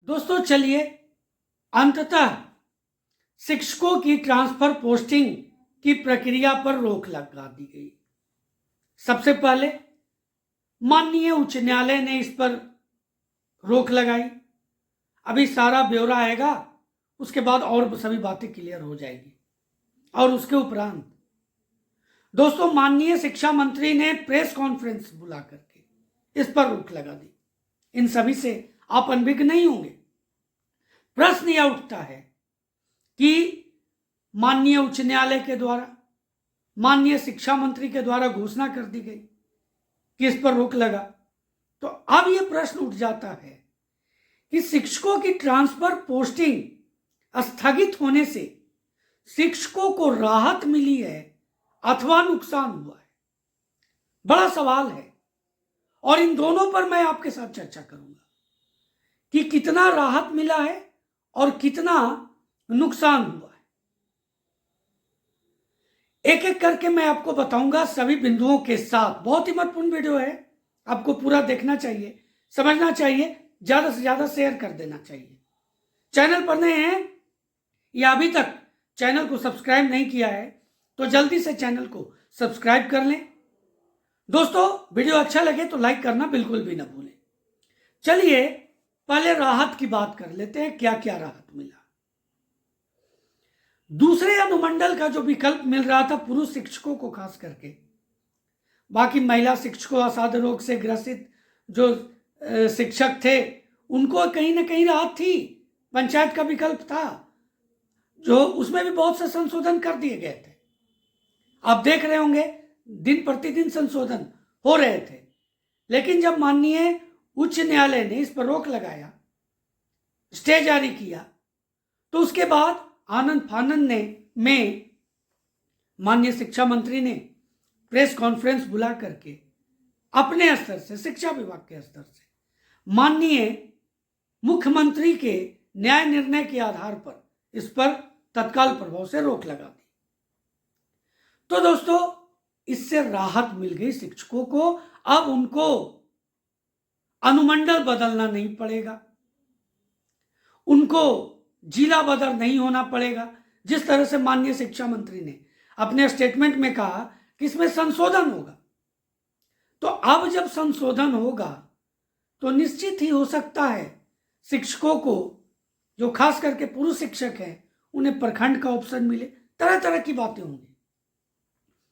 दोस्तों चलिए अंततः शिक्षकों की ट्रांसफर पोस्टिंग की प्रक्रिया पर रोक लगा दी गई। सबसे पहले माननीय उच्च न्यायालय ने इस पर रोक लगाई। अभी सारा ब्यौरा आएगा, उसके बाद और सभी बातें क्लियर हो जाएगी। और उसके उपरांत दोस्तों माननीय शिक्षा मंत्री ने प्रेस कॉन्फ्रेंस बुला करके इस पर रोक लगा दी। इन सभी से आप अनभिज्ञ नहीं होंगे। प्रश्न यह उठता है कि माननीय उच्च न्यायालय के द्वारा, माननीय शिक्षा मंत्री के द्वारा घोषणा कर दी गई कि इस पर रोक लगा, तो अब यह प्रश्न उठ जाता है कि शिक्षकों की ट्रांसफर पोस्टिंग स्थगित होने से शिक्षकों को राहत मिली है अथवा नुकसान हुआ है। बड़ा सवाल है और इन दोनों पर मैं आपके साथ चर्चा करूंगा कि कितना राहत मिला है और कितना नुकसान हुआ है। एक एक करके मैं आपको बताऊंगा सभी बिंदुओं के साथ। बहुत ही महत्वपूर्ण वीडियो है, आपको पूरा देखना चाहिए, समझना चाहिए, ज्यादा से ज्यादा शेयर कर देना चाहिए। चैनल पर नए हैं या अभी तक चैनल को सब्सक्राइब नहीं किया है तो जल्दी से चैनल को सब्सक्राइब कर लें। दोस्तों वीडियो अच्छा लगे तो लाइक करना बिल्कुल भी ना भूलें। चलिए पहले राहत की बात कर लेते हैं, क्या क्या राहत मिला। दूसरे अनुमंडल का जो विकल्प मिल रहा था पुरुष शिक्षकों को खास करके, बाकी महिला शिक्षकों, असाध्य रोग से ग्रसित जो शिक्षक थे उनको कहीं ना कहीं राहत थी। पंचायत का विकल्प था जो उसमें भी बहुत से संशोधन कर दिए गए थे। आप देख रहे होंगे दिन प्रतिदिन संशोधन हो रहे थे। लेकिन जब माननीय उच्च न्यायालय ने इस पर रोक लगाया, स्टे जारी किया, तो उसके बाद आनंद फानंद में माननीय शिक्षा मंत्री ने प्रेस कॉन्फ्रेंस बुला करके अपने स्तर से, शिक्षा विभाग के स्तर से माननीय मुख्यमंत्री के न्याय निर्णय के आधार पर इस पर तत्काल प्रभाव से रोक लगा दी। तो दोस्तों इससे राहत मिल गई शिक्षकों को। अब उनको अनुमंडल बदलना नहीं पड़ेगा, उनको जिला बदल नहीं होना पड़ेगा। जिस तरह से माननीय शिक्षा मंत्री ने अपने स्टेटमेंट में कहा कि इसमें संशोधन होगा, तो अब जब संशोधन होगा तो निश्चित ही हो सकता है शिक्षकों को, जो खास करके पुरुष शिक्षक हैं, उन्हें प्रखंड का ऑप्शन मिले, तरह तरह की बातें होंगी।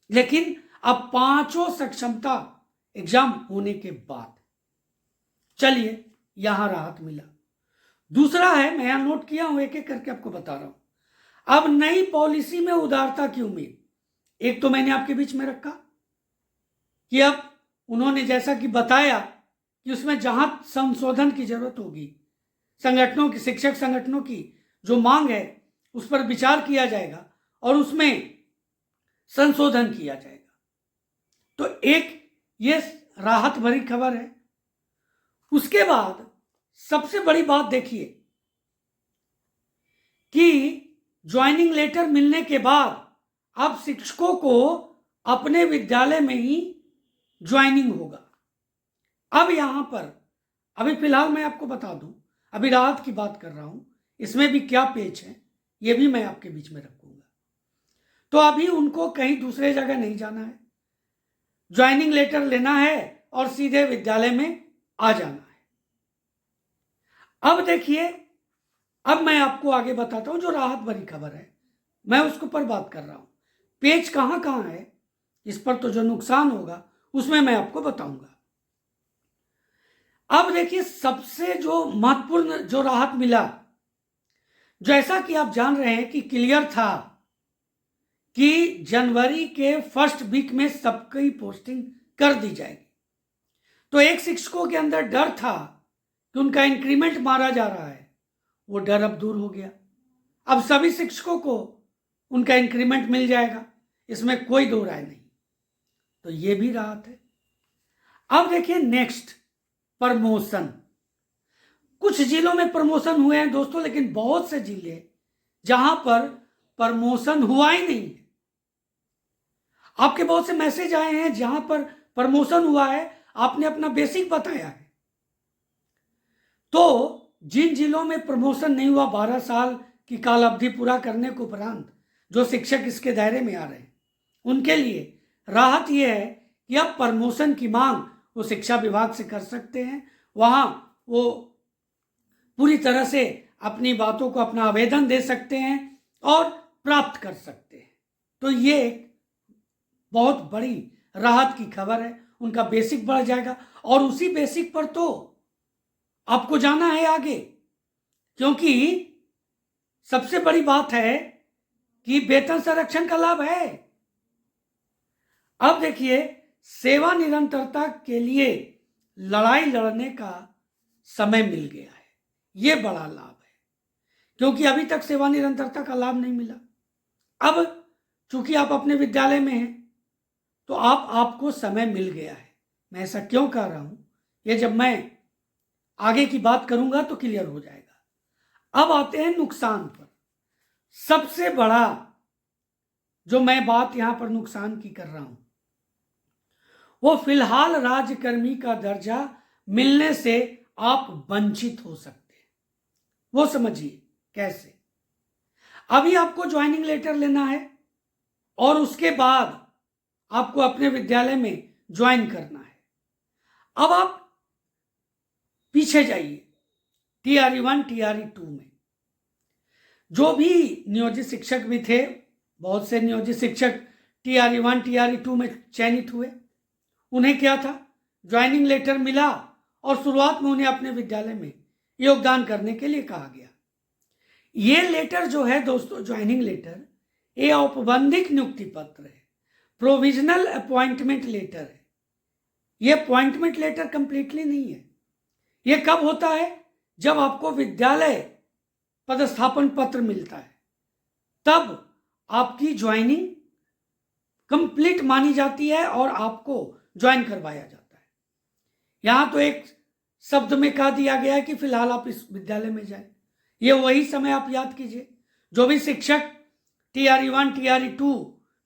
लेकिन अब 5 सक्षमता एग्जाम होने के बाद चलिए यहां राहत मिला। दूसरा है, मैं यहां नोट किया हूं, एक एक करके आपको बता रहा हूं। अब नई पॉलिसी में उदारता की उम्मीद। एक तो मैंने आपके बीच में रखा कि अब उन्होंने जैसा कि बताया कि उसमें जहां संशोधन की जरूरत होगी, संगठनों की, शिक्षक संगठनों की जो मांग है उस पर विचार किया जाएगा और उसमें संशोधन किया जाएगा। तो एक ये राहत भरी खबर है। उसके बाद सबसे बड़ी बात देखिए कि ज्वाइनिंग लेटर मिलने के बाद अब शिक्षकों को अपने विद्यालय में ही ज्वाइनिंग होगा। अब यहां पर अभी फिलहाल मैं आपको बता दूं, अभी राहत की बात कर रहा हूं, इसमें भी क्या पेच है ये भी मैं आपके बीच में रखूंगा। तो अभी उनको कहीं दूसरे जगह नहीं जाना है, ज्वाइनिंग लेटर लेना है और सीधे विद्यालय में आ जाना है। अब देखिए, अब मैं आपको आगे बताता हूं जो राहत भरी खबर है, मैं उसके ऊपर बात कर रहा हूं। पेच कहां कहां है इस पर, तो जो नुकसान होगा उसमें मैं आपको बताऊंगा। अब देखिए सबसे जो महत्वपूर्ण जो राहत मिला, जैसा कि आप जान रहे हैं कि क्लियर था कि जनवरी के फर्स्ट वीक में सबकी पोस्टिंग कर दी जाएगी। तो एक शिक्षकों के अंदर डर था कि उनका इंक्रीमेंट मारा जा रहा है, वो डर अब दूर हो गया। अब सभी शिक्षकों को उनका इंक्रीमेंट मिल जाएगा, इसमें कोई दो राय नहीं। तो ये भी राहत है। अब देखिए नेक्स्ट, प्रमोशन। कुछ जिलों में प्रमोशन हुए हैं दोस्तों, लेकिन बहुत से जिले जहां पर प्रमोशन हुआ ही नहीं है। आपके बहुत से मैसेज आए हैं जहां पर प्रमोशन हुआ है, आपने अपना बेसिक बताया है, तो जिन जिलों में प्रमोशन नहीं हुआ 12 साल की काल अवधि पूरा करने के उपरांत जो शिक्षक इसके दायरे में आ रहे हैं, उनके लिए राहत यह है कि अब प्रमोशन की मांग वो शिक्षा विभाग से कर सकते हैं। वहाँ वो पूरी तरह से अपनी बातों को अपना आवेदन दे सकते हैं और प्राप्त कर सकते हैं। तो ये एक बहुत बड़ी राहत की खबर है। उनका बेसिक बढ़ जाएगा और उसी बेसिक पर तो आपको जाना है आगे, क्योंकि सबसे बड़ी बात है कि वेतन संरक्षण का लाभ है। अब देखिए, सेवा निरंतरता के लिए लड़ाई लड़ने का समय मिल गया है। यह बड़ा लाभ है, क्योंकि अभी तक सेवा निरंतरता का लाभ नहीं मिला। अब चूंकि आप अपने विद्यालय में हैं तो आपको समय मिल गया है। मैं ऐसा क्यों कह रहा हूं, ये जब मैं आगे की बात करूंगा तो क्लियर हो जाएगा। अब आते हैं नुकसान पर। सबसे बड़ा जो मैं बात यहां पर नुकसान की कर रहा हूं, वो फिलहाल राज्यकर्मी का दर्जा मिलने से आप वंचित हो सकते हैं। वो समझिए कैसे। अभी आपको ज्वाइनिंग लेटर लेना है और उसके बाद आपको अपने विद्यालय में ज्वाइन करना है। अब आप पीछे जाइए TRE 1 TRE 2 में। जो भी नियोजित शिक्षक भी थे, बहुत से नियोजित शिक्षक TRE 1 TRE 2 में चयनित हुए। उन्हें क्या था, ज्वाइनिंग लेटर मिला और शुरुआत में उन्हें अपने विद्यालय में योगदान करने के लिए कहा गया। ये लेटर जो है दोस्तों, ज्वाइनिंग लेटर, ये औपबंधिक नियुक्ति पत्र है, प्रोविजनल अपॉइंटमेंट लेटर है। ये अपॉइंटमेंट लेटर कंप्लीटली नहीं है। ये कब होता है, जब आपको विद्यालय पदस्थापन पत्र मिलता है, तब आपकी ज्वाइनिंग कंप्लीट मानी जाती है और आपको ज्वाइन करवाया जाता है। यहां तो एक शब्द में कह दिया गया है कि फिलहाल आप इस विद्यालय में जाए। ये वही समय आप याद कीजिए, जो भी शिक्षक TRE 1 TRE 2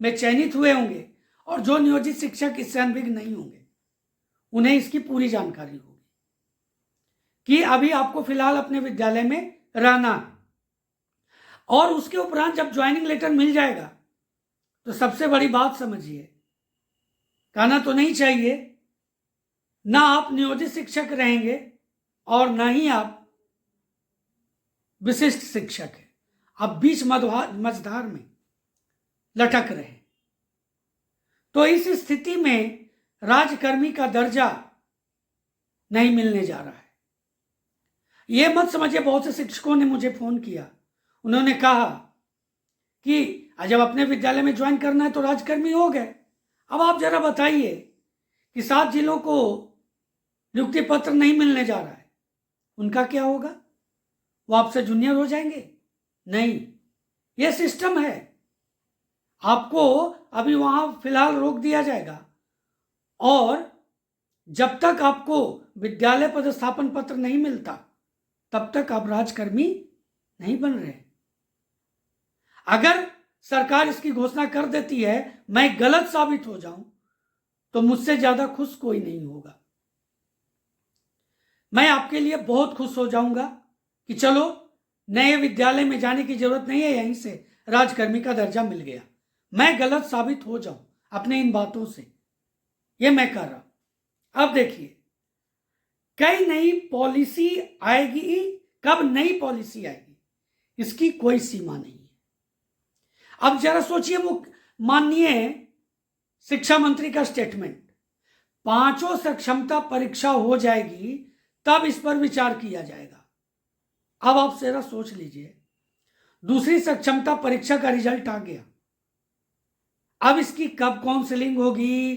में चयनित हुए होंगे और जो नियोजित शिक्षक इससे अनभिज्ञ नहीं होंगे, उन्हें इसकी पूरी जानकारी होगी कि अभी आपको फिलहाल अपने विद्यालय में रहना है। और उसके उपरांत जब ज्वाइनिंग लेटर मिल जाएगा तो सबसे बड़ी बात समझिए, कहना तो नहीं चाहिए, ना आप नियोजित शिक्षक रहेंगे और ना ही आप विशिष्ट शिक्षक हैं। आप बीच मझधार में लटक रहे। तो इस स्थिति में राज्यकर्मी का दर्जा नहीं मिलने जा रहा है। यह मत समझिए, बहुत से शिक्षकों ने मुझे फोन किया, उन्होंने कहा कि जब अपने विद्यालय में ज्वाइन करना है तो राज्यकर्मी हो गए। अब आप जरा बताइए कि 7 जिलों को नियुक्ति पत्र नहीं मिलने जा रहा है, उनका क्या होगा? वो आपसे जूनियर हो जाएंगे? नहीं, यह सिस्टम है। आपको अभी वहां फिलहाल रोक दिया जाएगा और जब तक आपको विद्यालय पदस्थापन पत्र नहीं मिलता तब तक आप राजकर्मी नहीं बन रहे। अगर सरकार इसकी घोषणा कर देती है, मैं गलत साबित हो जाऊं, तो मुझसे ज्यादा खुश कोई नहीं होगा। मैं आपके लिए बहुत खुश हो जाऊंगा कि चलो, नए विद्यालय में जाने की जरूरत नहीं है, यहीं से राजकर्मी का दर्जा मिल गया। मैं गलत साबित हो जाऊं अपने इन बातों से, यह मैं कर रहा हूं। अब देखिए, कई नई पॉलिसी आएगी, कब नई पॉलिसी आएगी इसकी कोई सीमा नहीं है। अब जरा सोचिए, वो माननीय शिक्षा मंत्री का स्टेटमेंट, 5 सक्षमता परीक्षा हो जाएगी तब इस पर विचार किया जाएगा। अब आप जरा सोच लीजिए, दूसरी सक्षमता परीक्षा का रिजल्ट आ गया, अब इसकी कब काउंसलिंग होगी,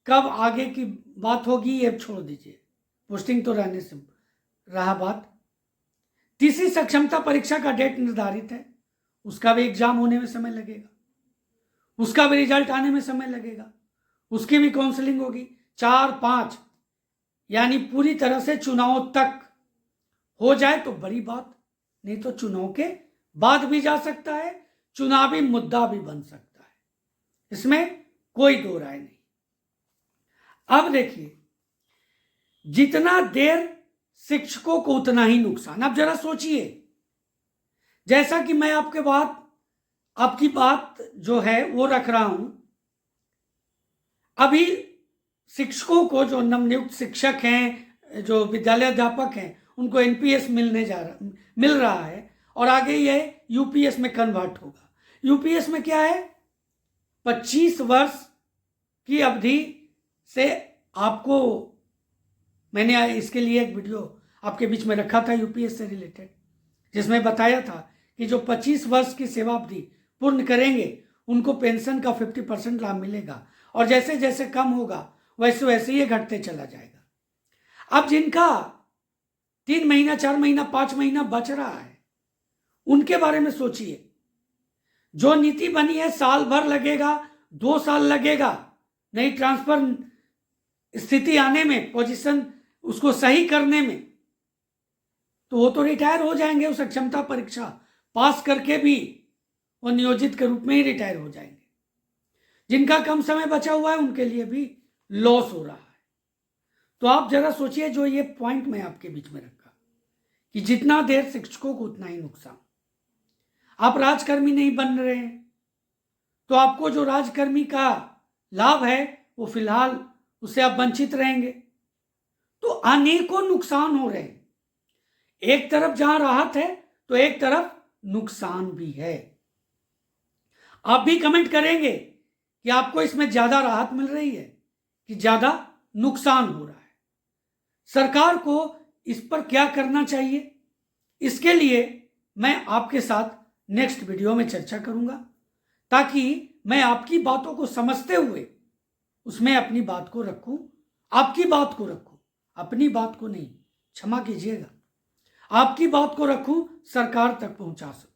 कब आगे की बात होगी, ये छोड़ दीजिए, पोस्टिंग तो रहने से रहा बात। तीसरी सक्षमता परीक्षा का डेट निर्धारित है, उसका भी एग्जाम होने में समय लगेगा, उसका भी रिजल्ट आने में समय लगेगा, उसकी भी काउंसलिंग होगी। 4, 5 यानी पूरी तरह से चुनाव तक हो जाए तो बड़ी बात, नहीं तो चुनाव के बाद भी जा सकता है, चुनावी मुद्दा भी बन सकता है, इसमें कोई दो राय नहीं। अब देखिए, जितना देर शिक्षकों को उतना ही नुकसान। अब जरा सोचिए, जैसा कि मैं आपकी बात जो है वो रख रहा हूं, अभी शिक्षकों को, जो नवनियुक्त शिक्षक हैं, जो विद्यालय अध्यापक हैं, उनको एनपीएस मिल रहा है और आगे ये यूपीएस में कन्वर्ट होगा। यूपीएस में क्या है, 25 वर्ष की अवधि से आपको, मैंने इसके लिए एक वीडियो आपके बीच में रखा था यूपीएस से रिलेटेड, जिसमें बताया था कि जो 25 वर्ष की सेवा अवधि पूर्ण करेंगे उनको पेंशन का 50% लाभ मिलेगा और जैसे जैसे कम होगा वैसे वैसे ये घटते चला जाएगा। अब जिनका 3 महीना, 4 महीना, 5 महीना बच रहा है, उनके बारे में सोचिए। जो नीति बनी है, साल भर लगेगा, 2 साल लगेगा नई ट्रांसफर स्थिति आने में, पोजीशन उसको सही करने में, तो वो तो रिटायर हो जाएंगे। उस अक्षमता परीक्षा पास करके भी वो नियोजित के रूप में ही रिटायर हो जाएंगे। जिनका कम समय बचा हुआ है उनके लिए भी लॉस हो रहा है। तो आप जरा सोचिए, जो ये पॉइंट मैं आपके बीच में रखा कि जितना देर शिक्षकों को उतना ही नुकसान। आप राजकर्मी नहीं बन रहे हैं तो आपको जो राजकर्मी का लाभ है वो फिलहाल उससे आप वंचित रहेंगे। तो अनेकों नुकसान हो रहे हैं। एक तरफ जहां राहत है तो एक तरफ नुकसान भी है। आप भी कमेंट करेंगे कि आपको इसमें ज्यादा राहत मिल रही है कि ज्यादा नुकसान हो रहा है। सरकार को इस पर क्या करना चाहिए, इसके लिए मैं आपके साथ नेक्स्ट वीडियो में चर्चा करूंगा, ताकि मैं आपकी बातों को समझते हुए उसमें अपनी बात को रखूं, आपकी बात को रखूं, अपनी बात को नहीं, क्षमा कीजिएगा, आपकी बात को रखूं, सरकार तक पहुंचा सकूं।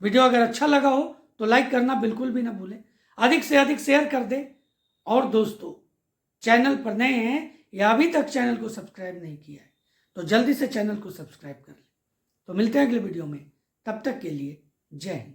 वीडियो अगर अच्छा लगा हो तो लाइक करना बिल्कुल भी ना भूलें, अधिक से अधिक शेयर कर दें। और दोस्तों, चैनल पर नए हैं या अभी तक चैनल को सब्सक्राइब नहीं किया है तो जल्दी से चैनल को सब्सक्राइब कर लें। तो मिलते हैं अगले वीडियो में, तब तक के लिए जय हिंद।